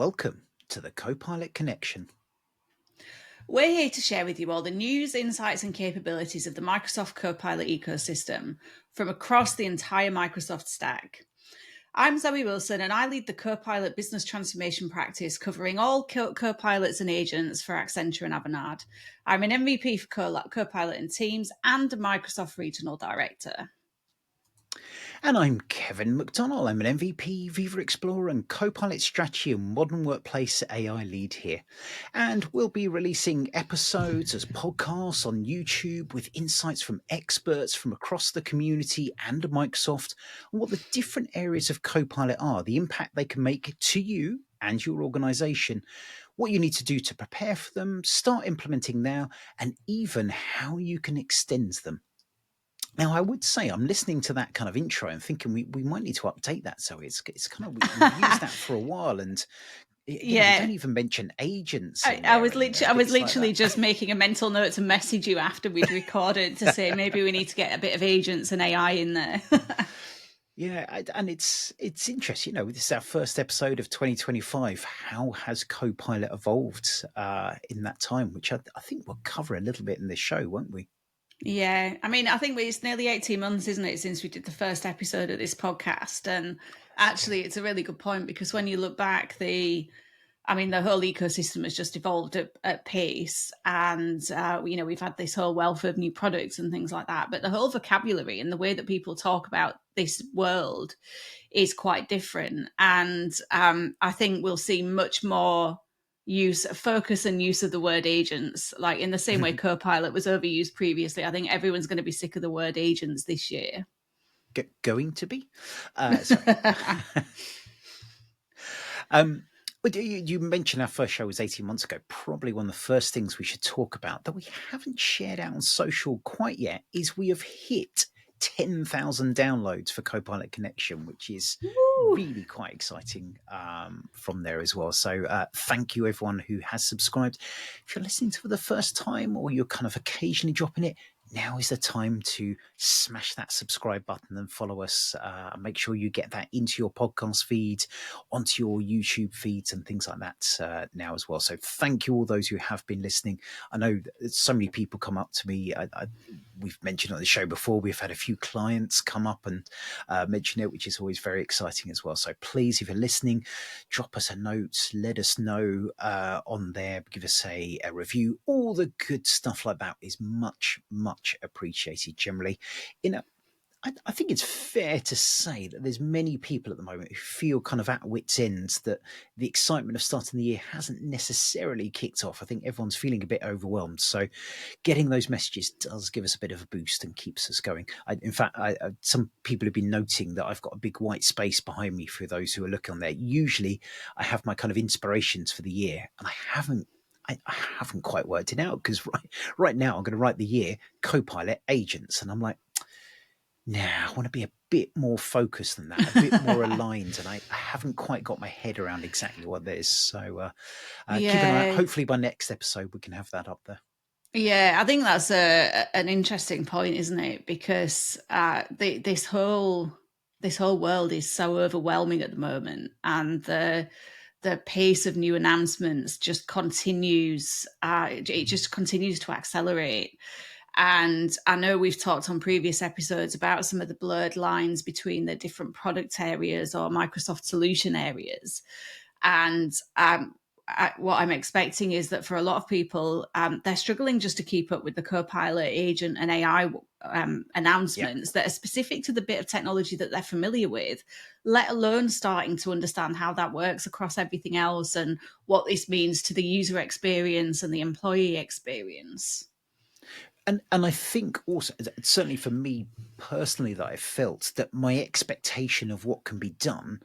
Welcome to the Copilot Connection. We're here to share with you all the news, insights, and capabilities of the Microsoft Copilot ecosystem from across the entire Microsoft stack. I'm Zoe Wilson, and I lead the Copilot business transformation practice covering all Copilots and agents for Accenture and Avanade. I'm an MVP for Copilot and Teams and a Microsoft Regional Director. And I'm Kevin McDonnell. I'm an MVP, Viva Explorer, and Copilot Strategy and Modern Workplace AI lead here. And we'll be releasing episodes as podcasts on YouTube with insights from experts from across the community and Microsoft on what the different areas of Copilot are, the impact they can make to you and your organization, what you need to do to prepare for them, start implementing now, and even how you can extend them. Now, I would say I'm listening to that kind of intro and thinking we might need to update that. So it's kind of, we've used that for a while, and we don't even mention agents. I was literally just making a mental note to message you after we'd recorded to say maybe we need to get a bit of agents and AI in there. Yeah, and it's interesting. This is our first episode of 2025. How has Copilot evolved in that time? Which I think we'll cover a little bit in this show, won't we? Yeah, I mean, I think it's nearly 18 months, isn't it, since we did the first episode of this podcast. And actually, it's a really good point, because when you look back, the whole ecosystem has just evolved at pace. And, we've had this whole wealth of new products and things like that. But the whole vocabulary and the way that people talk about this world is quite different. And I think we'll see much more focus and use of the word agents, like in the same way Copilot was overused previously. I think everyone's going to be sick of the word agents this year. Going to be? You mentioned our first show was 18 months ago. Probably one of the first things we should talk about that we haven't shared out on social quite yet is we have hit 10,000 downloads for Copilot Connection, which is really quite exciting from there as well. So thank you everyone who has subscribed. If you're listening for the first time or you're kind of occasionally dropping it, now is the time to smash that subscribe button and follow us. Make sure you get that into your podcast feed, onto your YouTube feeds and things like that now as well. So thank you all those who have been listening. I know so many people come up to me. We've mentioned on the show before, we've had a few clients come up and mention it, which is always very exciting as well. So please, if you're listening, drop us a note, let us know on there, give us a review. All the good stuff like that is much appreciated generally. I think it's fair to say that there's many people at the moment who feel kind of at wit's ends, that the excitement of starting the year hasn't necessarily kicked off. I think everyone's feeling a bit overwhelmed. So getting those messages does give us a bit of a boost and keeps us going. In fact, some people have been noting that I've got a big white space behind me for those who are looking on there. Usually I have my kind of inspirations for the year, and I haven't quite worked it out, because right now I'm going to write the year Copilot agents, and I'm like, I want to be a bit more focused than that, a bit more aligned, and I haven't quite got my head around exactly what that is. So keep an eye out. Hopefully by next episode we can have that up there. Yeah, I think that's an interesting point, isn't it? Because this whole world is so overwhelming at the moment, and the pace of new announcements just continues. It just continues to accelerate. And I know we've talked on previous episodes about some of the blurred lines between the different product areas or Microsoft solution areas. And what I'm expecting is that for a lot of people, they're struggling just to keep up with the Copilot agent and AI announcements that are specific to the bit of technology that they're familiar with, let alone starting to understand how that works across everything else and what this means to the user experience and the employee experience. And I think also, certainly for me personally, that I felt that my expectation of what can be done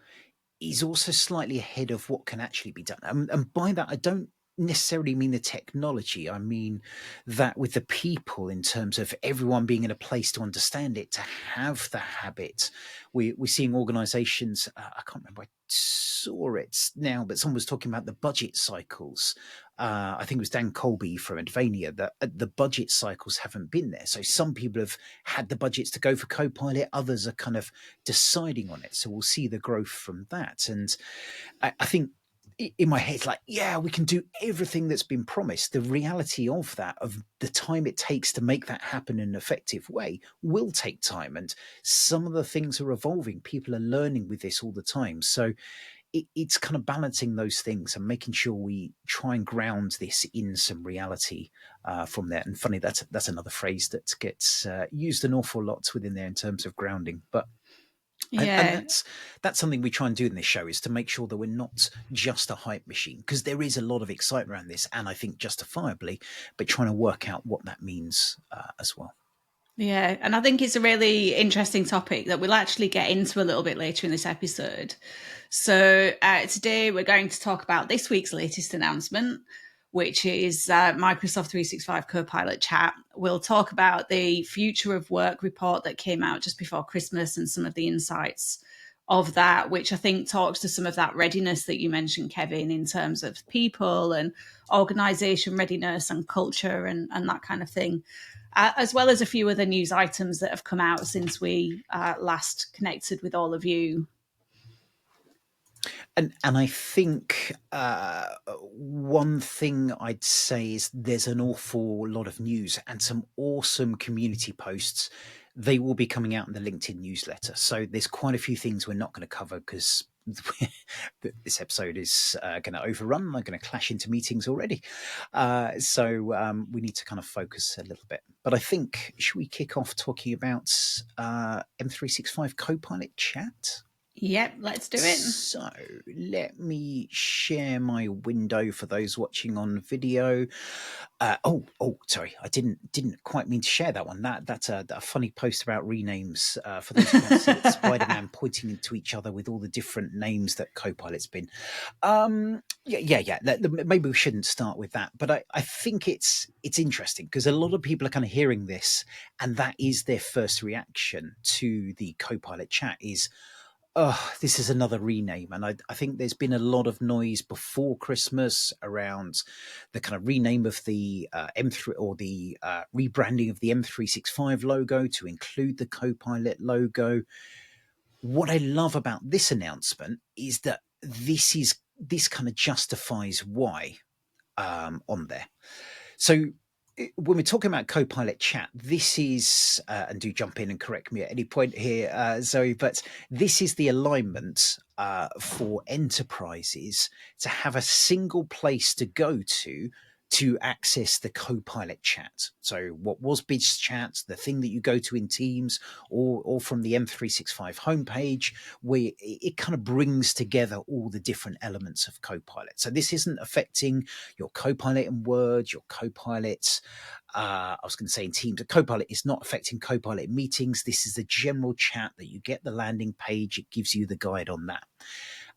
is also slightly ahead of what can actually be done. And by that, I don't necessarily mean the technology. I mean that with the people, in terms of everyone being in a place to understand it, to have the habit. We're seeing organizations, I can't remember, I saw it now, but someone was talking about the budget cycles. I think it was Dan Colby from Advania, that the budget cycles haven't been there. So some people have had the budgets to go for Copilot, others are kind of deciding on it. So we'll see the growth from that. And I think in my head, it's like, yeah, we can do everything that's been promised. The reality of that, of the time it takes to make that happen in an effective way, will take time. And some of the things are evolving. People are learning with this all the time. So it's kind of balancing those things and making sure we try and ground this in some reality from there. And funny, that's another phrase that gets used an awful lot within there in terms of grounding. But and Yeah. that's something we try and do in this show, is to make sure that we're not just a hype machine, because there is a lot of excitement around this, and I think justifiably, but trying to work out what that means as well. Yeah, and I think it's a really interesting topic that we'll actually get into a little bit later in this episode. So today we're going to talk about this week's latest announcement, which is Microsoft 365 Copilot Chat. We'll talk about the Future of Work report that came out just before Christmas and some of the insights of that, which I think talks to some of that readiness that you mentioned, Kevin, in terms of people and organization readiness and culture and that kind of thing. As well as a few other news items that have come out since we last connected with all of you. And I think one thing I'd say is there's an awful lot of news and some awesome community posts. They will be coming out in the LinkedIn newsletter. So there's quite a few things we're not going to cover because this episode is going to overrun. I'm going to clash into meetings already. So we need to kind of focus a little bit. But I think, should we kick off talking about M365 Copilot Chat? Yep, let's do it. So let me share my window for those watching on video. Sorry, I didn't quite mean to share that one. That's a funny post about renames. For those who can't see it, Spider-Man pointing to each other with all the different names that Copilot's been. Yeah. Maybe we shouldn't start with that, but I think it's interesting because a lot of people are kind of hearing this, and that is their first reaction to the Copilot Chat is, oh, this is another rename. And I think there's been a lot of noise before Christmas around the kind of rename of the M3, or the rebranding of the M365 logo to include the Copilot logo. What I love about this announcement is that this kind of justifies why on there. So when we're talking about Copilot Chat, this is, and do jump in and correct me at any point here, Zoe, but this is the alignment for enterprises to have a single place to go to access the Copilot Chat. So what was Biz Chat, the thing that you go to in Teams, or from the M365 homepage, where it kind of brings together all the different elements of Copilot. So this isn't affecting your Copilot in Word, your Copilot, I was going to say in Teams. Copilot is not affecting Copilot in meetings. This is the general chat that you get the landing page. It gives you the guide on that.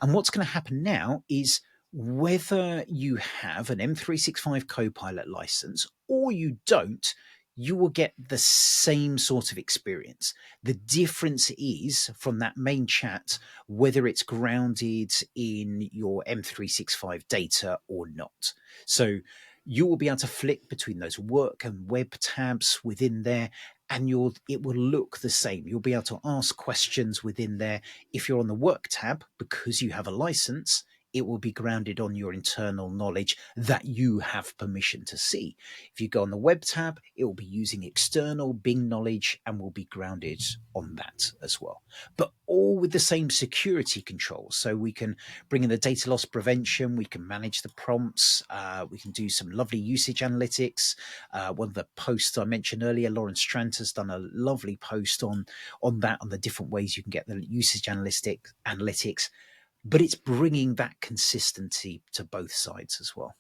And what's going to happen now is, whether you have an M365 Copilot license or you don't, you will get the same sort of experience. The difference is from that main chat, whether it's grounded in your M365 data or not. So you will be able to flick between those work and web tabs within there, and it will look the same. You'll be able to ask questions within there. If you're on the work tab, because you have a license, it will be grounded on your internal knowledge that you have permission to see. If you go on the web tab, it will be using external Bing knowledge and will be grounded on that as well. But all with the same security controls. So we can bring in the data loss prevention, we can manage the prompts, we can do some lovely usage analytics. One of the posts I mentioned earlier, Lauren Strant has done a lovely post on that, on the different ways you can get the usage analytics. But it's bringing that consistency to both sides as well.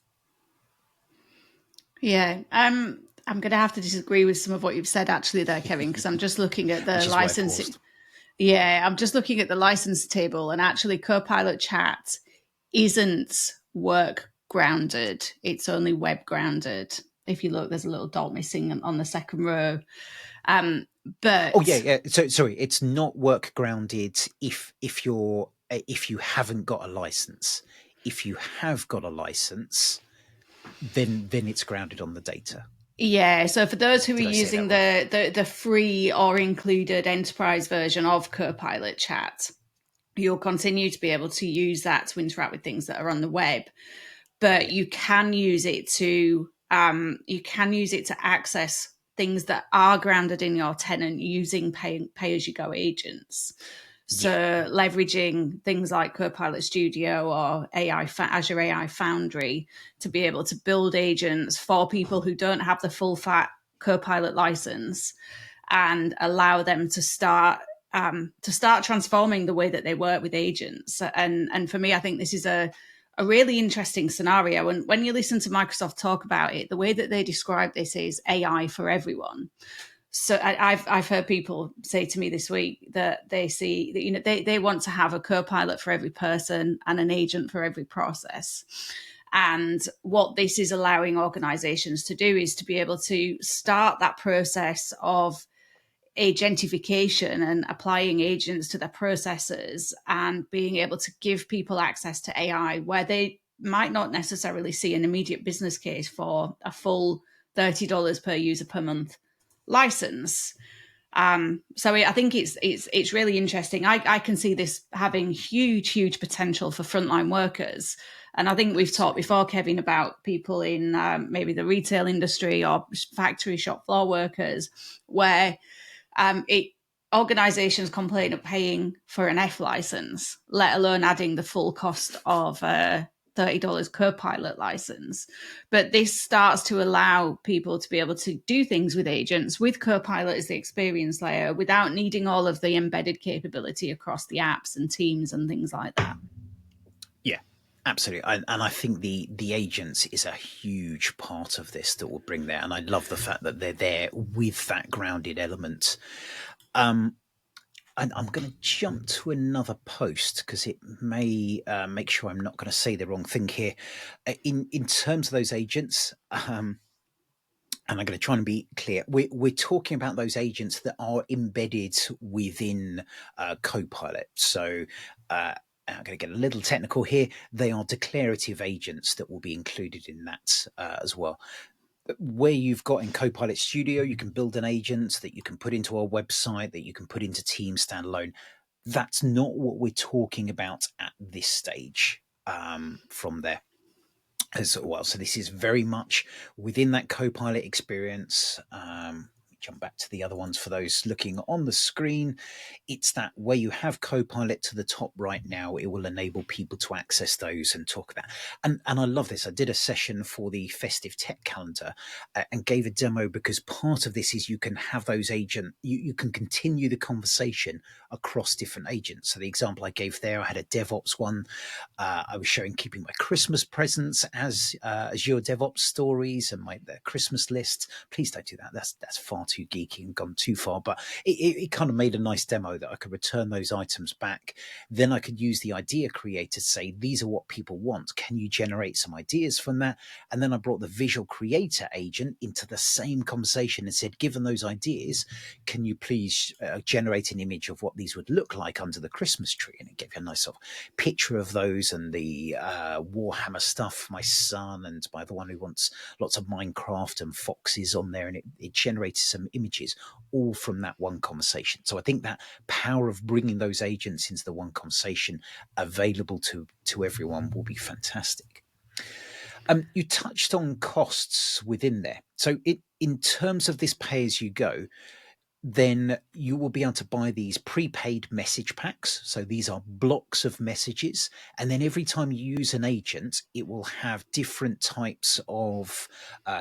Yeah, I'm going to have to disagree with some of what you've said actually there, Kevin, because I'm just looking at the licensing. Yeah, I'm just looking at the license table, and actually Copilot Chat isn't work grounded. It's only web grounded. If you look, there's a little dot missing on the second row. But So sorry, it's not work grounded if you haven't got a license. If you have got a license, then it's grounded on the data. Yeah, so for those who are using the free or included enterprise version of Copilot Chat, You'll continue to be able to use that to interact with things that are on the web, but you can use it to access things that are grounded in your tenant using pay-as-you-go agents. So Yeah. leveraging things like Copilot Studio or Azure AI Foundry to be able to build agents for people who don't have the full fat Copilot license, and allow them to start transforming the way that they work with agents. And for me, I think this is a really interesting scenario. And when you listen to Microsoft talk about it, the way that they describe this is AI for everyone. So I've heard people say to me this week that they see that, you know, they want to have a Copilot for every person and an agent for every process. And what this is allowing organizations to do is to be able to start that process of agentification and applying agents to their processes, and being able to give people access to AI where they might not necessarily see an immediate business case for a full $30 per user per month license. So I think it's really interesting. I can see this having huge potential for frontline workers. And I think we've talked before, Kevin, about people in maybe the retail industry or factory shop floor workers, where organizations complain of paying for an F license, let alone adding the full cost of $30 Copilot license. But this starts to allow people to be able to do things with agents, with Copilot as the experience layer, without needing all of the embedded capability across the apps and teams and things like that. Yeah, absolutely. And I think the agents is a huge part of this that will bring there. And I love the fact that they're there with that grounded element. And I'm going to jump to another post because it may make sure I'm not going to say the wrong thing here. In terms of those agents, and I'm going to try and be clear. We're talking about those agents that are embedded within Copilot. So I'm going to get a little technical here. They are declarative agents that will be included in that as well. Where you've got in Copilot Studio, you can build an agent that you can put into our website, that you can put into Teams standalone. That's not what we're talking about at this stage from there as well. So this is very much within that Copilot experience. Jump back to the other ones for those looking on the screen. It's that where you have Copilot to the top right now, it will enable people to access those and talk about. And I love this. I did a session for the festive tech calendar and gave a demo, because part of this is you can have those agent, you can continue the conversation across different agents. So the example I gave there, I had a DevOps one. I was showing keeping my Christmas presents as Azure DevOps stories and the Christmas list. Please don't do that. That's far too geeky and gone too far. But it kind of made a nice demo that I could return those items back. Then I could use the idea creator to say, these are what people want. Can you generate some ideas from that? And then I brought the visual creator agent into the same conversation and said, given those ideas, can you please generate an image of what these would look like under the Christmas tree? And it gave you a nice sort of picture of those and the Warhammer stuff for my son, and by the one who wants lots of Minecraft and foxes on there. And it generated some images all from that one conversation. So I think that power of bringing those agents into the one conversation available to everyone will be fantastic. You touched on costs within there. So in terms of this pay as you go, then you will be able to buy these prepaid message packs. So these are blocks of messages. And then every time you use an agent, it will have different types of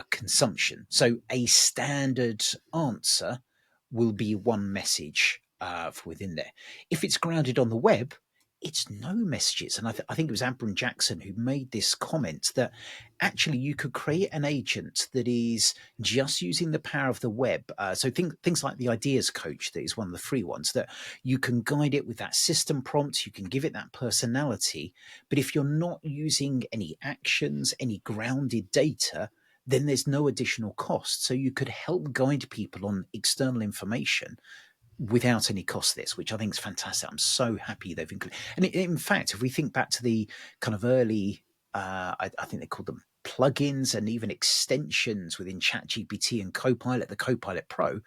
consumption. So a standard answer will be one message within there. If it's grounded on the web, it's no messages. And I think it was Abram Jackson who made this comment that actually you could create an agent that is just using the power of the web. So things like the ideas coach, that is one of the free ones, that you can guide it with that system prompt, you can give it that personality. But if you're not using any actions, any grounded data, then there's no additional cost. So you could help guide people on external information without any cost, this, which I think is fantastic. I'm so happy they've included. And in fact, if we think back to the kind of early, I think they called them plugins and even extensions within ChatGPT and Copilot, the Copilot Pro,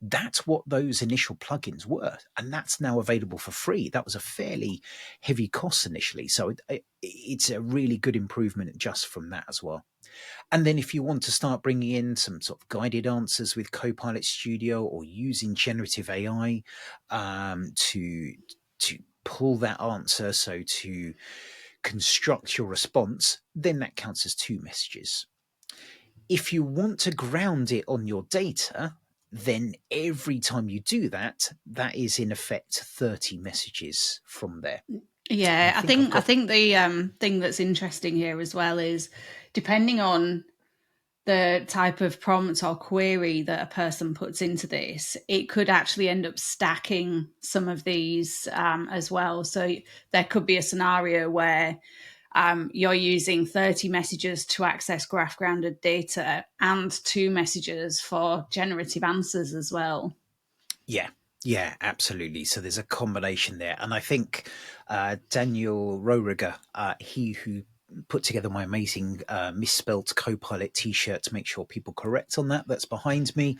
That's what those initial plugins were, and that's now available for free. That was a fairly heavy cost initially, so it's a really good improvement just from that as well. And then if you want to start bringing in some sort of guided answers with Copilot Studio or using generative AI to pull that answer, so to construct your response, then that counts as 2 messages. If you want to ground it on your data, then every time you do that, that is in effect 30 messages from there. Yeah, I I've got think the thing that's interesting here as well is, depending on the type of prompt or query that a person puts into this, it could actually end up stacking some of these as well. So there could be a scenario where you're using 30 messages to access graph grounded data and 2 messages for generative answers as well. Yeah, absolutely. So there's a combination there. And I think Daniel Rohriger, he who put together my amazing misspelt Copilot t-shirt to make sure people correct on that, that's behind me,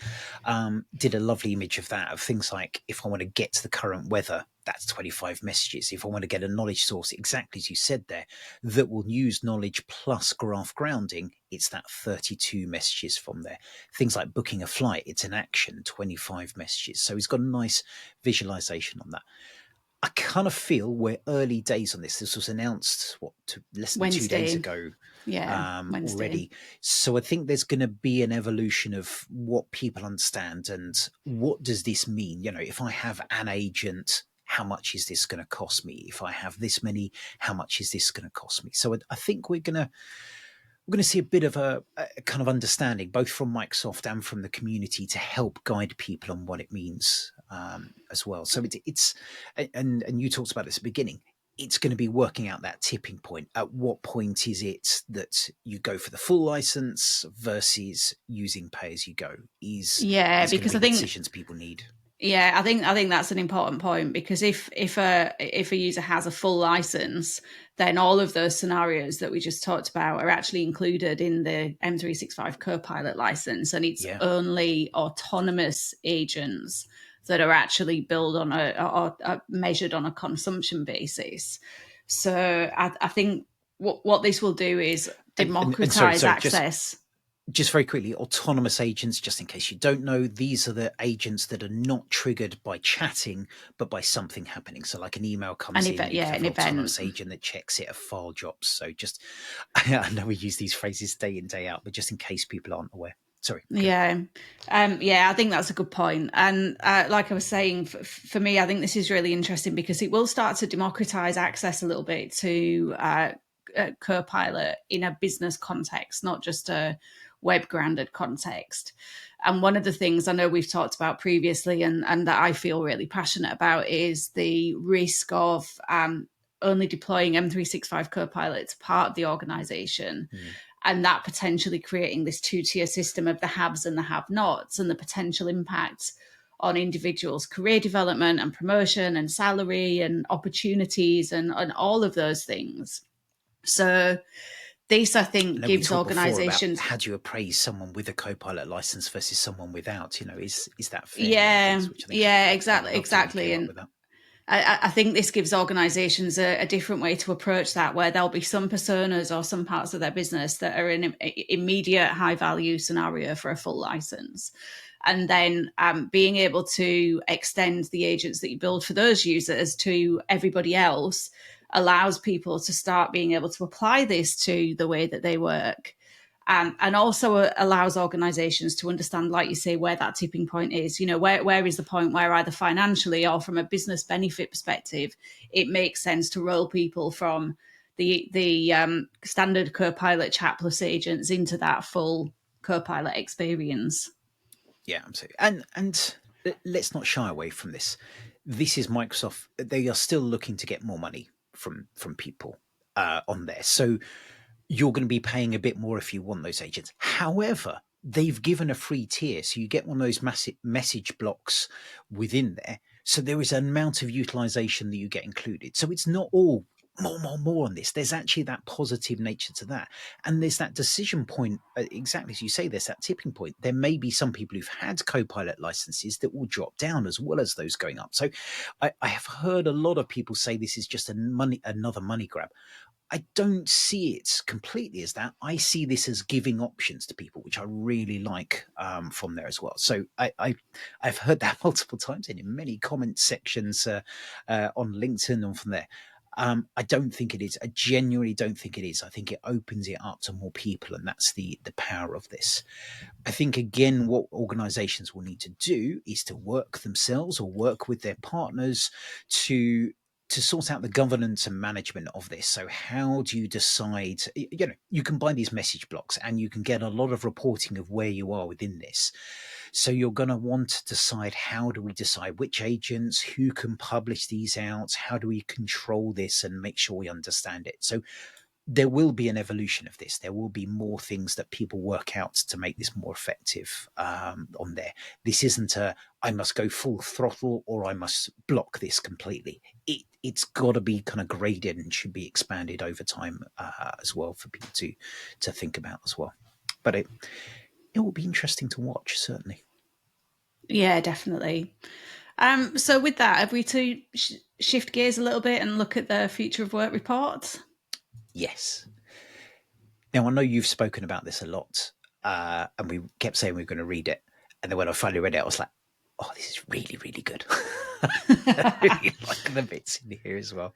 did a lovely image of that, of things like, if I want to get to the current weather, that's 25 messages. If I want to get a knowledge source, exactly as you said there, that will use knowledge plus graph grounding, it's that 32 messages from there. Things like booking a flight, it's an action, 25 messages. So he's got a nice visualization on that. I kind of feel we're early days on this. This was announced, less than 2 days Wednesday. ago Yeah, Wednesday. already. So I think there's going to be an evolution of what people understand and what does this mean. If I have an agent, how much is this going to cost me? If I have this many, how much is this going to cost me? So I think we're going to see a bit of a kind of understanding, both from Microsoft and from the community, to help guide people on what it means as well. So it's and you talked about this at the beginning. It's going to be working out that tipping point. At what point is it that you go for the full license versus using pay as you go? Is going to Because be I the think decisions people need. Yeah, I think that's an important point, because if a user has a full license, then all of those scenarios that we just talked about are actually included in the M365 Copilot license, and it's only autonomous agents that are actually built on or measured on a consumption basis. So I think what this will do is democratize access. Just very quickly, autonomous agents, just in case you don't know, these are the agents that are not triggered by chatting, but by something happening. So like an email comes in, you have an autonomous agent that checks it, a file drops. So just, I know we use these phrases day in, day out, but just in case people aren't aware. Sorry. Yeah. I think that's a good point. And like I was saying, for me, I think this is really interesting because it will start to democratize access a little bit to Copilot in a business context, not just a web grounded context. And one of the things I know we've talked about previously and that I feel really passionate about is the risk of only deploying M365 Copilot to part of the organization. And that potentially creating this 2-tier system of the haves and the have-nots, and the potential impact on individuals' career development and promotion and salary and opportunities and all of those things. So this, I think, gives organizations... How do you appraise someone with a Copilot license versus someone without? Is that fair? Yeah, exactly. And I think this gives organizations a different way to approach that, where there'll be some personas or some parts of their business that are in an immediate high value scenario for a full license. And then being able to extend the agents that you build for those users to everybody else allows people to start being able to apply this to the way that they work. And also allows organizations to understand, like you say, where that tipping point is. Where is the point where either financially or from a business benefit perspective, it makes sense to roll people from the standard Copilot Chat plus agents into that full Copilot experience. Yeah, absolutely. And let's not shy away from this. This is Microsoft. They are still looking to get more money from people on there. So you're going to be paying a bit more if you want those agents. However, they've given a free tier, so you get one of those massive message blocks within there. So there is an amount of utilization that you get included. So it's not all more on this. There's actually that positive nature to that. And there's that decision point, exactly as you say, there's that tipping point. There may be some people who've had Copilot licenses that will drop down as well as those going up. So I have heard a lot of people say this is just another money grab. I don't see it completely as that. I see this as giving options to people, which I really like from there as well. So I've heard that multiple times and in many comment sections on LinkedIn and from there. I don't think it is. I genuinely don't think it is. I think it opens it up to more people, and that's the power of this. I think again, what organizations will need to do is to work themselves or work with their partners to sort out the governance and management of this. So how do you decide, you can buy these message blocks and you can get a lot of reporting of where you are within this. So you're going to want to decide, how do we decide which agents, who can publish these out? How do we control this and make sure we understand it? So there will be an evolution of this. There will be more things that people work out to make this more effective on there. This isn't I must go full throttle or I must block this completely. It's got to be kind of graded and should be expanded over time as well for people to think about as well. But it will be interesting to watch, certainly. Yeah, definitely. So with that, have we to shift gears a little bit and look at the future of work report? Yes. Now, I know you've spoken about this a lot, and we kept saying we were going to read it. And then when I finally read it, I was like, oh, this is really, really good. I really like the bits in here as well.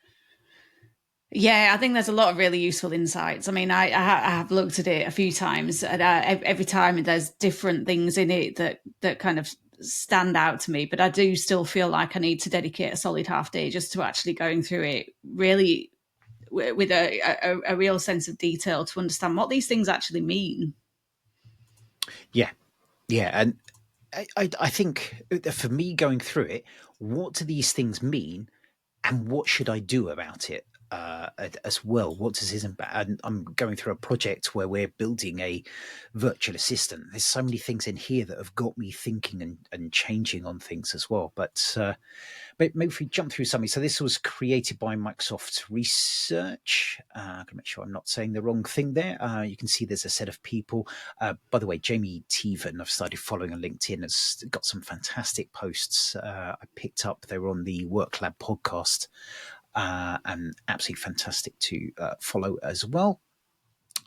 Yeah, I think there's a lot of really useful insights. I mean, I have looked at it a few times, and every time there's different things in it that kind of stand out to me. But I do still feel like I need to dedicate a solid half day just to actually going through it really with a real sense of detail to understand what these things actually mean. Yeah, yeah, and I think for me going through it, what do these things mean, and what should I do about it? As well, what does this about? And I'm going through a project where we're building a virtual assistant. There's so many things in here that have got me thinking and changing on things as well. But maybe if we jump through something. So this was created by Microsoft Research. I'm going to make sure I'm not saying the wrong thing there. You can see there's a set of people. By the way, Jamie Teven, I've started following on LinkedIn, has got some fantastic posts. I picked up, they were on the Work Lab podcast. And absolutely fantastic to follow as well.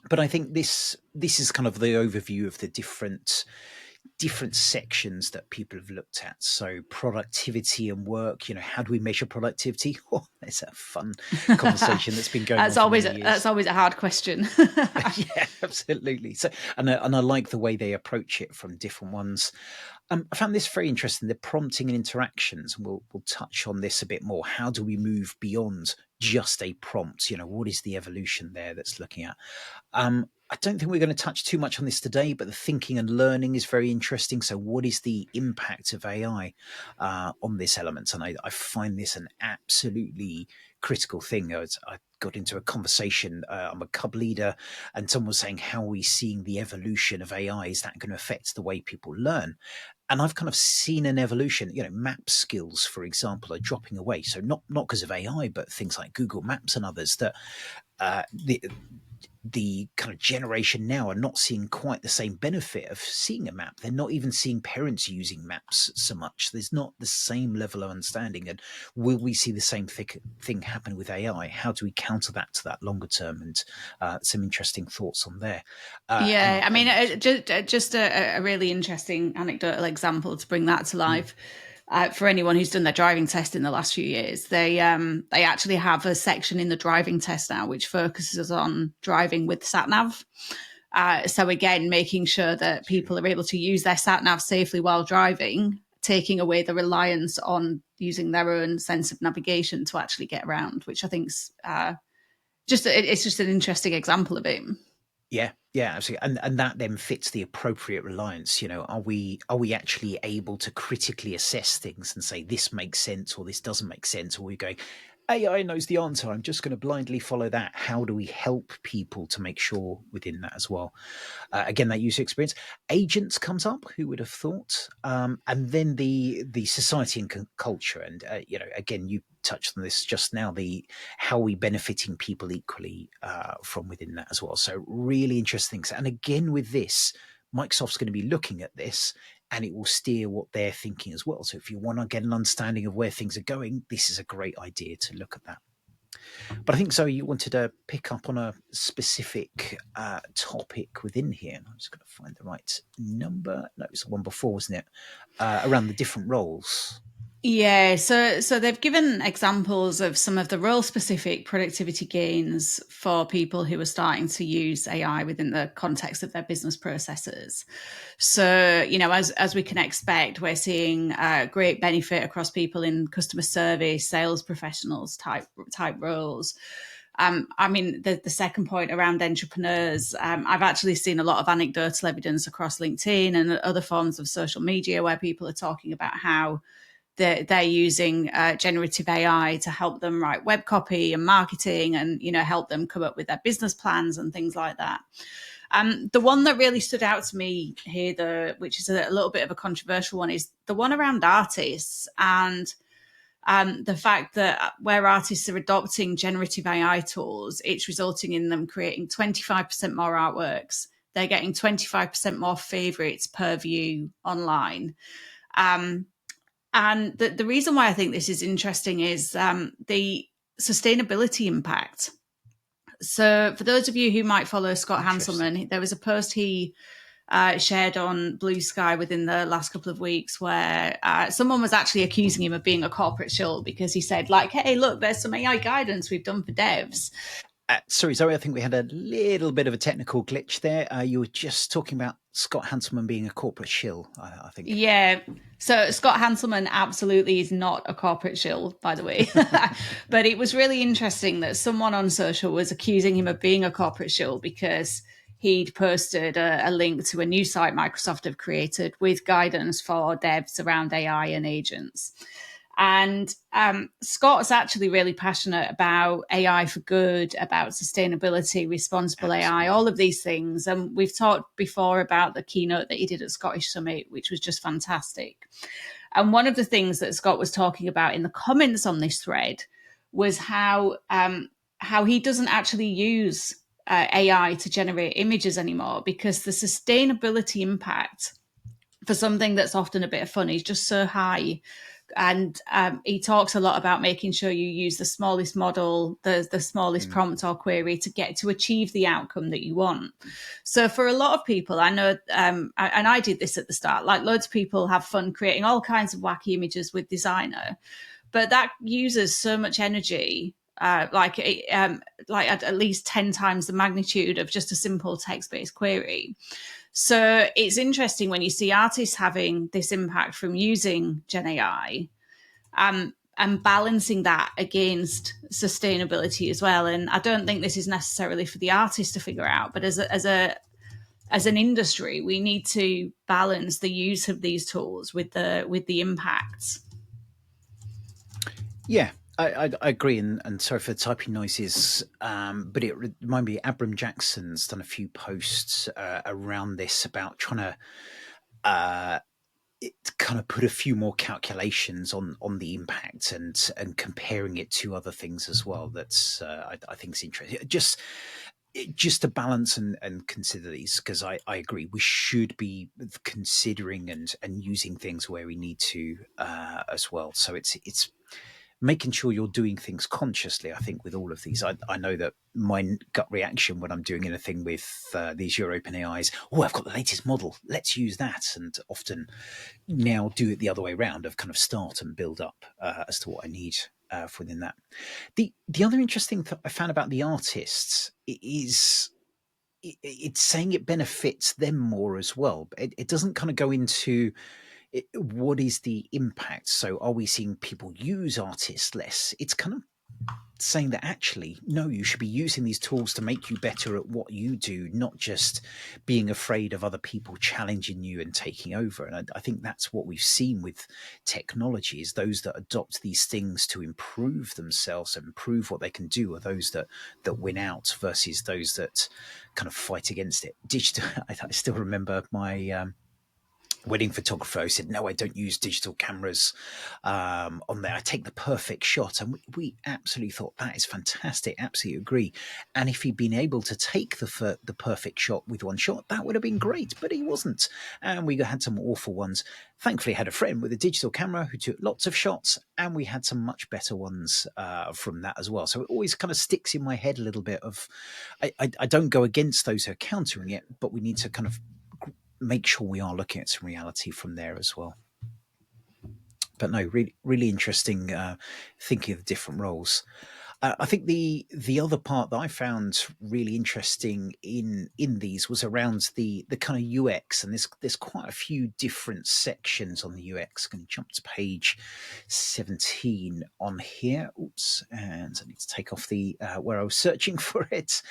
But I think this is kind of the overview of the different sections that people have looked at. So productivity and work, how do we measure productivity? Oh, it's a fun conversation that's been going on for many years. That's always a hard question. Yeah, absolutely. So, and I like the way they approach it from different ones. I found this very interesting, the prompting and interactions. We'll touch on this a bit more. How do we move beyond just a prompt? What is the evolution there that's looking at? I don't think we're going to touch too much on this today, but the thinking and learning is very interesting. So what is the impact of AI on this element? And I find this an absolutely critical thing. I got into a conversation. I'm a cub leader, and someone was saying, how are we seeing the evolution of AI? Is that going to affect the way people learn? And I've kind of seen an evolution. Map skills, for example, are dropping away. So not because of AI, but things like Google Maps and others that the kind of generation now are not seeing quite the same benefit of seeing a map. They're not even seeing parents using maps so much. There's not the same level of understanding. And will we see the same thing happen with AI? How do we counter that to that longer term? And some interesting thoughts on there. I mean, just a really interesting anecdotal example to bring that to life. For anyone who's done their driving test in the last few years, they actually have a section in the driving test now which focuses on driving with sat nav. So again, making sure that people are able to use their sat nav safely while driving, taking away the reliance on using their own sense of navigation to actually get around, which I think's it's just an interesting example of it. Yeah, absolutely, and that then fits the appropriate reliance. Are we actually able to critically assess things and say this makes sense or this doesn't make sense, or are we going, AI knows the answer. I'm just going to blindly follow that. How do we help people to make sure within that as well? Again, that user experience. Agents comes up. Who would have thought? And then the society and culture. And again, you touched on this just now. The how are we benefiting people equally from within that as well. So really interesting. And again, with this, Microsoft's going to be looking at this and it will steer what they're thinking as well. So if you want to get an understanding of where things are going, this is a great idea to look at that. But I think, Zoe, you wanted to pick up on a specific topic within here. I'm just going to find the right number. No, it was the one before, wasn't it? Around the different roles. Yeah, so they've given examples of some of the role-specific productivity gains for people who are starting to use AI within the context of their business processes. So, as we can expect, we're seeing great benefit across people in customer service, sales professionals type roles. The second point around entrepreneurs, I've actually seen a lot of anecdotal evidence across LinkedIn and other forms of social media where people are talking about how they're using generative AI to help them write web copy and marketing and, help them come up with their business plans and things like that. The one that really stood out to me here, which is a little bit of a controversial one, is the one around artists and the fact that where artists are adopting generative AI tools, it's resulting in them creating 25% more artworks. They're getting 25% more favorites per view online. And the reason why I think this is interesting is the sustainability impact. So for those of you who might follow Scott Hanselman, there was a post he shared on Blue Sky within the last couple of weeks where someone was actually accusing him of being a corporate shill because he said, like, hey, look, there's some AI guidance we've done for devs. Sorry, Zoe, I think we had a little bit of a technical glitch there. You were just talking about Scott Hanselman being a corporate shill, I think. Yeah. So Scott Hanselman absolutely is not a corporate shill, by the way. But it was really interesting that someone on social was accusing him of being a corporate shill because he'd posted a link to a new site Microsoft have created with guidance for devs around AI and agents. And Scott's actually really passionate about AI for good, about sustainability, responsible AI, all of these things. And we've talked before about the keynote that he did at Scottish Summit, which was just fantastic. And one of the things that Scott was talking about in the comments on this thread was how he doesn't actually use AI to generate images anymore because the sustainability impact for something that's often a bit of fun is just so high. And he talks a lot about making sure you use the smallest model, the smallest prompt or query to achieve the outcome that you want. So for a lot of people, I know, and I did this at the start, like loads of people have fun creating all kinds of wacky images with Designer, but that uses so much energy, like at least 10 times the magnitude of just a simple text-based query. So it's interesting when you see artists having this impact from using Gen AI and balancing that against sustainability as well. And I don't think this is necessarily for the artist to figure out, but as an industry, we need to balance the use of these tools with the impacts. Yeah, I agree, and sorry for the typing noises, but it reminded me, Abram Jackson's done a few posts around this about trying to kind of put a few more calculations on the impact and comparing it to other things as well. That's I think is interesting. Just to balance and consider these, because I agree we should be considering and using things where we need to as well. So it's making sure you're doing things consciously. I think with all of these, I know that my gut reaction when I'm doing anything with these your open AIs, oh, I've got the latest model, let's use that, and often now do it the other way around of kind of start and build up as to what I need within that. The other interesting thing I found about the artists is it's saying it benefits them more as well. But it doesn't kind of go into what is the impact. So are we seeing people use artists less? It's kind of saying that actually, no, you should be using these tools to make you better at what you do, not just being afraid of other people challenging you and taking over. And I think that's what we've seen with technology, is those that adopt these things to improve themselves and improve what they can do are those that win out versus those that kind of fight against it. Digital, I still remember my wedding photographer who said, no, I don't use digital cameras on there. I take the perfect shot. And we absolutely thought that is fantastic. Absolutely agree. And if he'd been able to take the perfect shot with one shot, that would have been great. But he wasn't. And we had some awful ones. Thankfully, I had a friend with a digital camera who took lots of shots, and we had some much better ones from that as well. So it always kind of sticks in my head a little bit of, I don't go against those who are countering it, but we need to kind of make sure we are looking at some reality from there as well. But no, really, really interesting thinking of the different roles. I think the other part that I found really interesting in these was around the kind of UX, and there's quite a few different sections on the UX. I'm going to jump to page 17 on here. Oops, and I need to take off the where I was searching for it.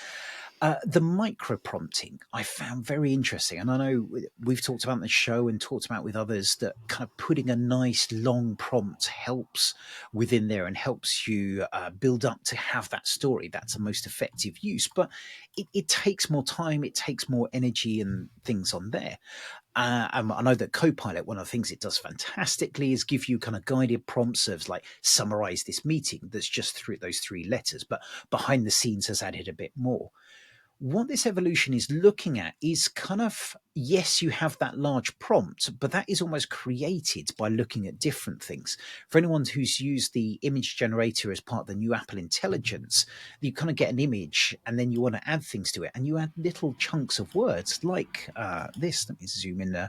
The micro prompting I found very interesting. And I know we've talked about in the show and talked about with others that kind of putting a nice long prompt helps within there and helps you build up to have that story. That's the most effective use. But it takes more time, it takes more energy and things on there. I know that Copilot, one of the things it does fantastically is give you kind of guided prompts of like summarize this meeting. That's just through those three letters, but behind the scenes has added a bit more. What this evolution is looking at is kind of, yes, you have that large prompt, but that is almost created by looking at different things. For anyone who's used the image generator as part of the new Apple Intelligence, you kind of get an image and then you want to add things to it, and you add little chunks of words like this. Let me zoom in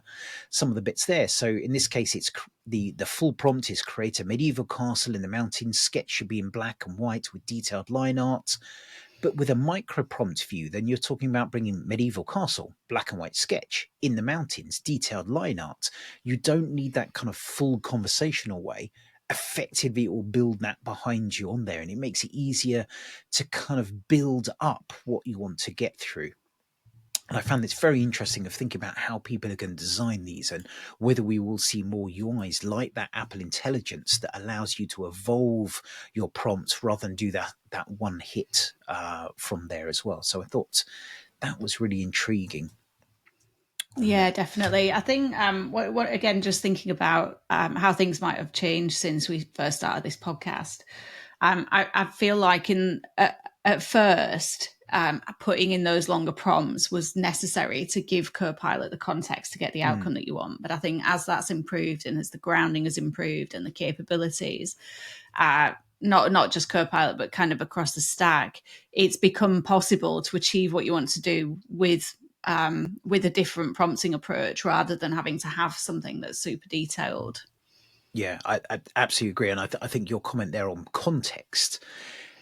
some of the bits there. So in this case, it's the full prompt is create a medieval castle in the mountains. Sketch should be in black and white with detailed line art. But with a micro prompt view, then you're talking about bringing medieval castle, black and white sketch, in the mountains, detailed line art. You don't need that kind of full conversational way. Effectively, it will build that behind you on there, and it makes it easier to kind of build up what you want to get through. And I found this very interesting of thinking about how people are going to design these and whether we will see more UIs like that Apple Intelligence that allows you to evolve your prompts rather than do that one hit from there as well. So I thought that was really intriguing. Yeah, definitely. I think what again, just thinking about how things might have changed since we first started this podcast. I feel like at first, putting in those longer prompts was necessary to give Copilot the context to get the outcome that you want. But I think as that's improved and as the grounding has improved and the capabilities, not just Copilot, but kind of across the stack, it's become possible to achieve what you want to do with a different prompting approach rather than having to have something that's super detailed. Yeah, I absolutely agree. And I think your comment there on context.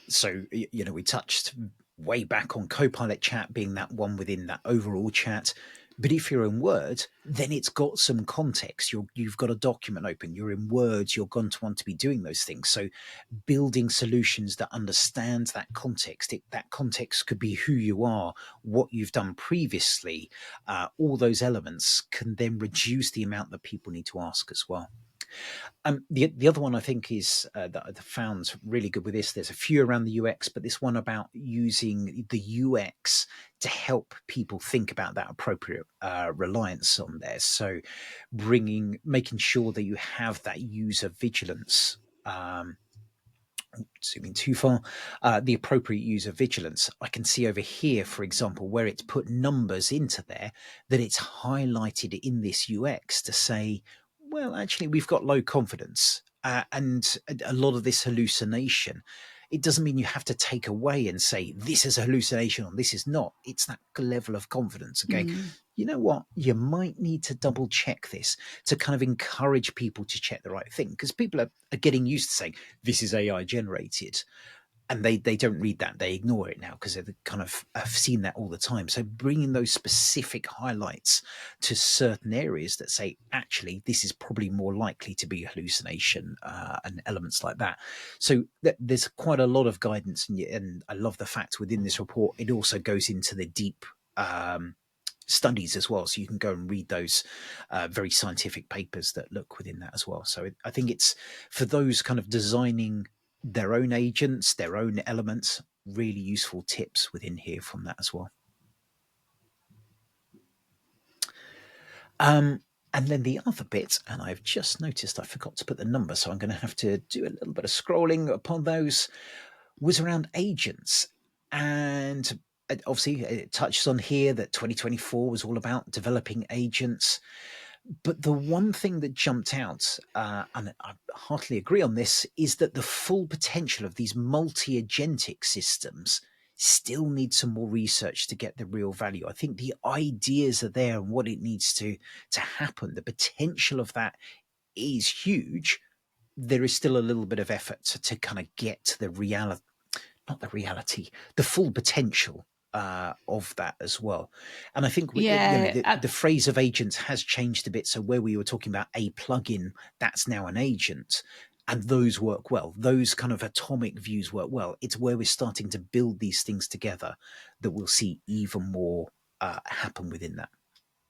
So, we touched way back on Copilot Chat being that one within that overall chat. But if you're in Word, then it's got some context. You've got a document open. You're in Words. You're going to want to be doing those things. So building solutions that understands that context. That context could be who you are, what you've done previously. All those elements can then reduce the amount that people need to ask as well. The other one I think is that I found really good with this. There's a few around the UX, but this one about using the UX to help people think about that appropriate reliance on there. So making sure that you have that user vigilance. Zooming too far, the appropriate user vigilance. I can see over here, for example, where it's put numbers into there, that it's highlighted in this UX to say, well, actually, we've got low confidence and a lot of this hallucination. It doesn't mean you have to take away and say, this is a hallucination or this is not. It's that level of confidence. Okay. You know what? You might need to double check this to kind of encourage people to check the right thing, because people are getting used to saying, this is AI generated. and they don't read that, they ignore it now because they kind of have seen that all the time. So bringing those specific highlights to certain areas that say actually this is probably more likely to be a hallucination, and elements like that. So there's quite a lot of guidance, and I love the fact within this report it also goes into the deep studies as well, so you can go and read those very scientific papers that look within that as well. So I think it's for those kind of designing their own agents, their own elements, really useful tips within here from that as well. And then the other bit, and I've just noticed I forgot to put the number, so I'm going to have to do a little bit of scrolling upon those, was around agents. And obviously it touches on here that 2024 was all about developing agents. But the one thing that jumped out, and I heartily agree on this, is that the full potential of these multi-agentic systems still need some more research to get the real value. I think the ideas are there and what it needs to happen. The potential of that is huge. There is still a little bit of effort to kind of get to the reality, not the reality, the full potential of that as well. And I think the phrase of agents has changed a bit. So where we were talking about a plugin, that's now an agent, and those work well. Those kind of atomic views work well. It's where we're starting to build these things together that we'll see even more happen within that.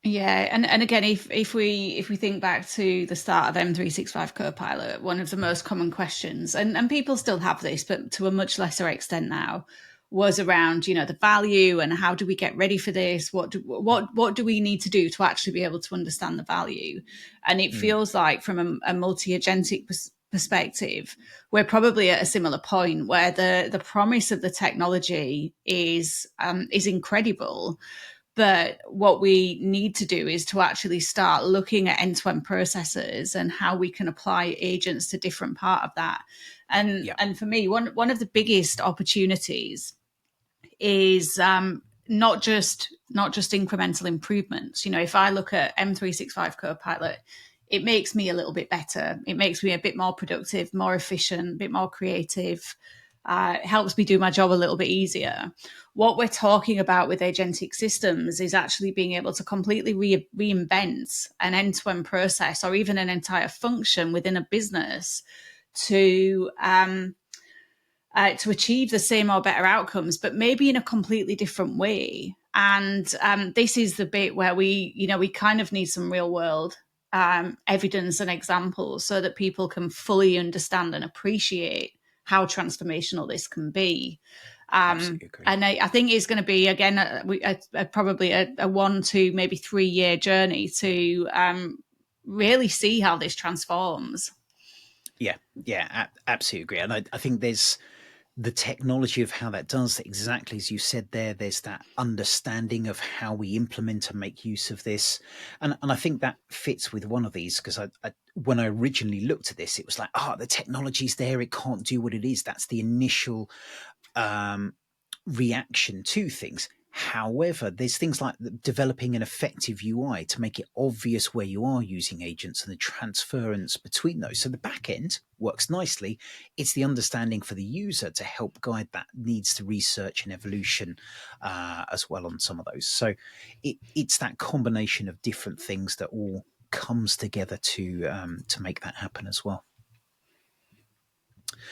Yeah, and again, if we think back to the start of M365 Copilot, one of the most common questions, and people still have this, but to a much lesser extent now, was around the value and how do we get ready for this? What do we need to do to actually be able to understand the value? And it feels like from a multi-agentic perspective, we're probably at a similar point where the promise of the technology is incredible. But what we need to do is to actually start looking at end-to-end processes and how we can apply agents to different part of that. And for me, one of the biggest opportunities is not just incremental improvements. If I look at M365 Copilot, it makes me a little bit better. It makes me a bit more productive, more efficient, a bit more creative. It helps me do my job a little bit easier. What we're talking about with agentic systems is actually being able to completely reinvent an end-to-end process or even an entire function within a business to achieve the same or better outcomes, but maybe in a completely different way. And this is the bit where we kind of need some real world evidence and examples so that people can fully understand and appreciate how transformational this can be. Absolutely agree. And I think it's going to be, again, probably a 1 to maybe 3 year journey to really see how this transforms. Yeah, absolutely agree. And I think there's the technology of how that does exactly as you said there. There's that understanding of how we implement and make use of this, and I think that fits with one of these because I when I originally looked at this, it was like, the technology's there, it can't do what it is. That's the initial reaction to things. However, there's things like developing an effective UI to make it obvious where you are using agents and the transference between those. So the back end works nicely. It's the understanding for the user to help guide that needs to research and evolution as well on some of those. So it's that combination of different things that all comes together to make that happen as well.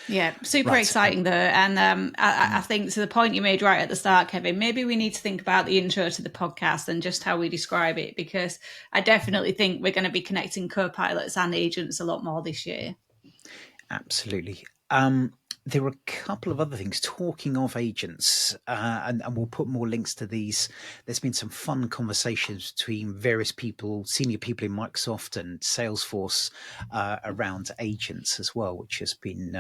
Yeah, super exciting though. And I think to the point you made right at the start, Kevin, maybe we need to think about the intro to the podcast and just how we describe it, because I definitely think we're going to be connecting co-pilots and agents a lot more this year. Absolutely. There are a couple of other things. Talking of agents, and we'll put more links to these. There's been some fun conversations between various people, senior people in Microsoft and Salesforce, around agents as well, which has been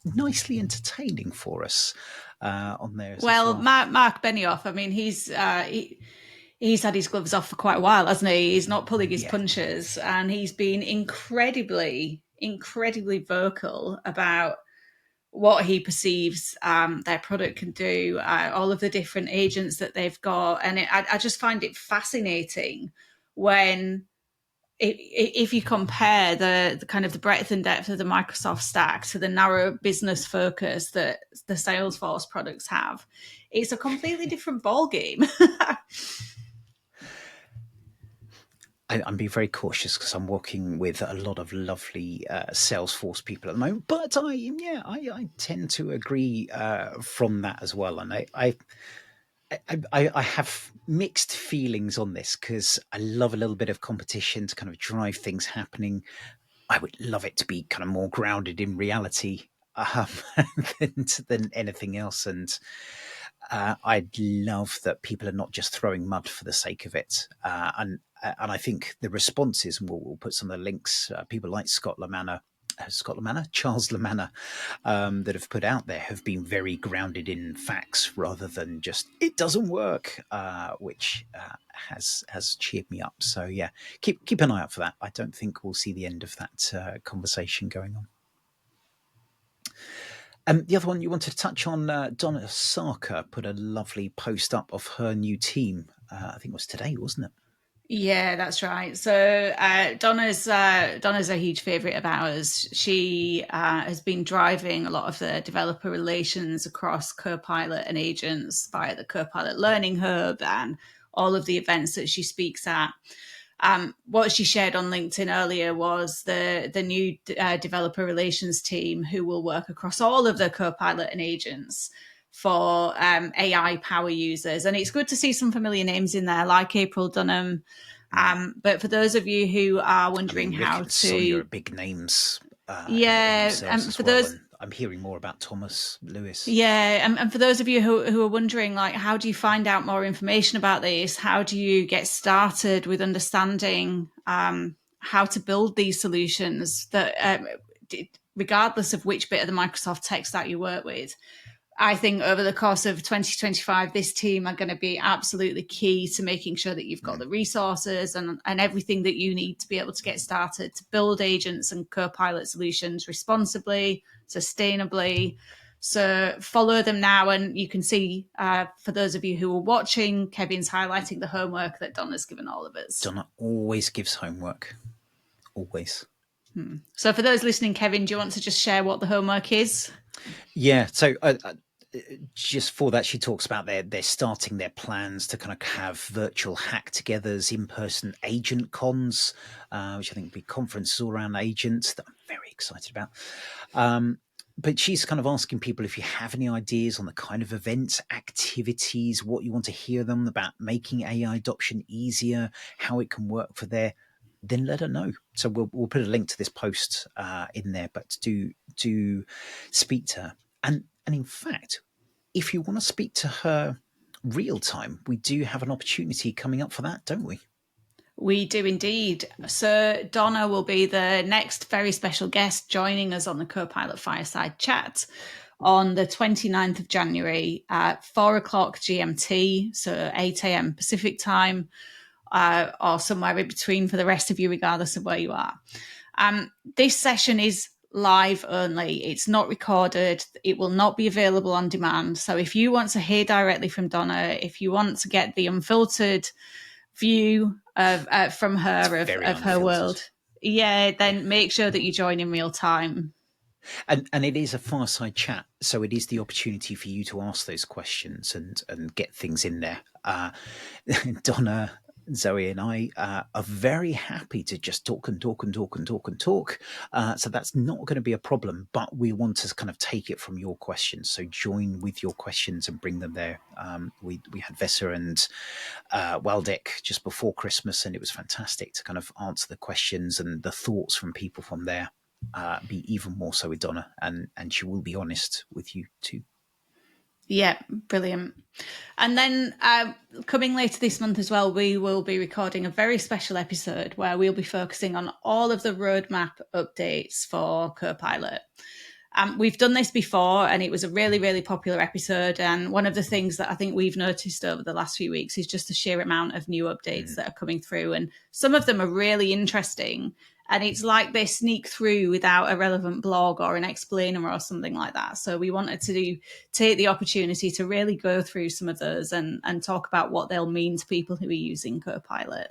nicely entertaining for us on there. Well, Mark Benioff, I mean, he's had his gloves off for quite a while, hasn't he? He's not pulling his punches, and he's been incredibly vocal about what he perceives their product can do, all of the different agents that they've got. And I just find it fascinating when if you compare the kind of the breadth and depth of the Microsoft stack to the narrow business focus that the Salesforce products have, it's a completely different ballgame. I'm being very cautious because I'm working with a lot of lovely Salesforce people at the moment, but I tend to agree from that as well, and I have mixed feelings on this because I love a little bit of competition to kind of drive things happening. I would love it to be kind of more grounded in reality um, than anything else, and I'd love that people are not just throwing mud for the sake of it. And I think the responses, and we'll put some of the links, people like Charles Lamanna, that have put out there have been very grounded in facts rather than just it doesn't work, which has cheered me up. So yeah, keep an eye out for that. I don't think we'll see the end of that conversation going on. The other one you wanted to touch on, Donna Sarker put a lovely post up of her new team. I think it was today, wasn't it? Yeah, that's right. So Donna's a huge favourite of ours. She has been driving a lot of the developer relations across Copilot and agents via the Copilot Learning Hub and all of the events that she speaks at. What she shared on LinkedIn earlier was the new developer relations team who will work across all of the Copilot and agents for AI power users. And it's good to see some familiar names in there, like April Dunham. But for those of you who are wondering Rick how and to... Sonia are big names in themselves as for well. those... And I'm hearing more about Thomas Lewis. Yeah, and for those of you who are wondering, like, how do you find out more information about this? How do you get started with understanding how to build these solutions that, regardless of which bit of the Microsoft tech stack you work with? I think over the course of 2025, this team are going to be absolutely key to making sure that you've got the resources and everything that you need to be able to get started to build agents and Copilot solutions responsibly, sustainably. So follow them now, and you can see, for those of you who are watching, Kevin's highlighting the homework that Donna's given all of us. Donna always gives homework. Always. So for those listening, Kevin, do you want to just share what the homework is? Yeah. So just for that, she talks about they're starting their plans to kind of have virtual hack-togethers, in-person agent cons, which I think will be conferences all around agents that I'm very excited about. But she's kind of asking people if you have any ideas on the kind of events, activities, what you want to hear them about making AI adoption easier, how it can work for their, then let her know. So we'll put a link to this post in there, but do speak to her. And in fact, if you want to speak to her real time, we do have an opportunity coming up for that, don't we? We do indeed. So Donna will be the next very special guest joining us on the Copilot Fireside Chat on the 29th of January at 4 o'clock GMT, so 8 a.m. Pacific time, or somewhere in between for the rest of you, regardless of where you are. This session is live only. It's not recorded. It will not be available on demand. So if you want to hear directly from Donna, if you want to get the unfiltered view from her of her world, then make sure that you join in real time. And it is a fireside chat, so it is the opportunity for you to ask those questions and get things in there. Donna, Zoe, and I are very happy to just talk and talk and talk and talk and talk. So that's not going to be a problem, but we want to kind of take it from your questions. So join with your questions and bring them there. We had Vessa and Waldeck just before Christmas, and it was fantastic to kind of answer the questions and the thoughts from people from there. Be even more so with Donna, and she will be honest with you too. Yeah, brilliant. And then coming later this month as well, we will be recording a very special episode where we'll be focusing on all of the roadmap updates for Copilot. We've done this before, and it was a really, really popular episode. And one of the things that I think we've noticed over the last few weeks is just the sheer amount of new updates that are coming through. And some of them are really interesting. And it's like they sneak through without a relevant blog or an explainer or something like that. So we wanted to take the opportunity to really go through some of those and talk about what they'll mean to people who are using Copilot.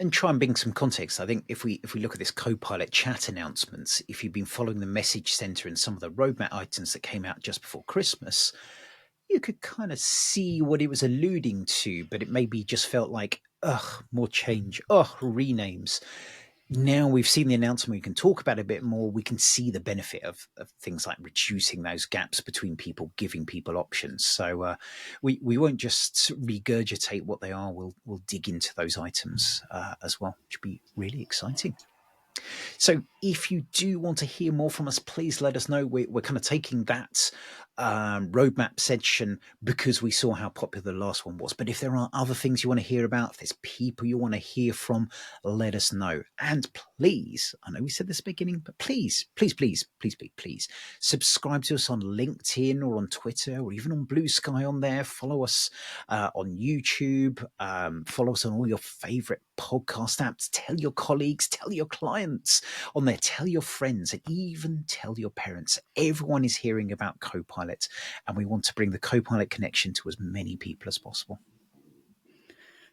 And try and bring some context. I think if we look at this Copilot Chat announcements, if you've been following the message center and some of the roadmap items that came out just before Christmas, you could kind of see what it was alluding to, but it maybe just felt like, more change, renames. Now we've seen the announcement, we can talk about it a bit more. We can see the benefit of things like reducing those gaps between people, giving people options. So we won't just regurgitate what they are. We'll dig into those items as well, which would be really exciting. So if you do want to hear more from us, please let us know. We're kind of taking that roadmap section because we saw how popular the last one was. But if there are other things you want to hear about, if there's people you want to hear from, let us know. And please, I know we said this at the beginning, but please, please, please, please, please, please subscribe to us on LinkedIn or on Twitter or even on Blue Sky on there. Follow us on YouTube. Follow us on all your favorite podcast apps. Tell your colleagues, tell your clients on there, tell your friends, and even tell your parents. Everyone is hearing about Copilot, and we want to bring the Copilot connection to as many people as possible.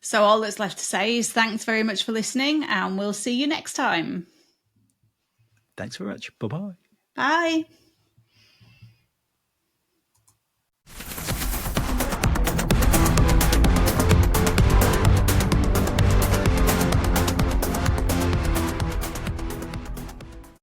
So all that's left to say is thanks very much for listening, and we'll see you next time. Thanks very much. Bye-bye. Bye.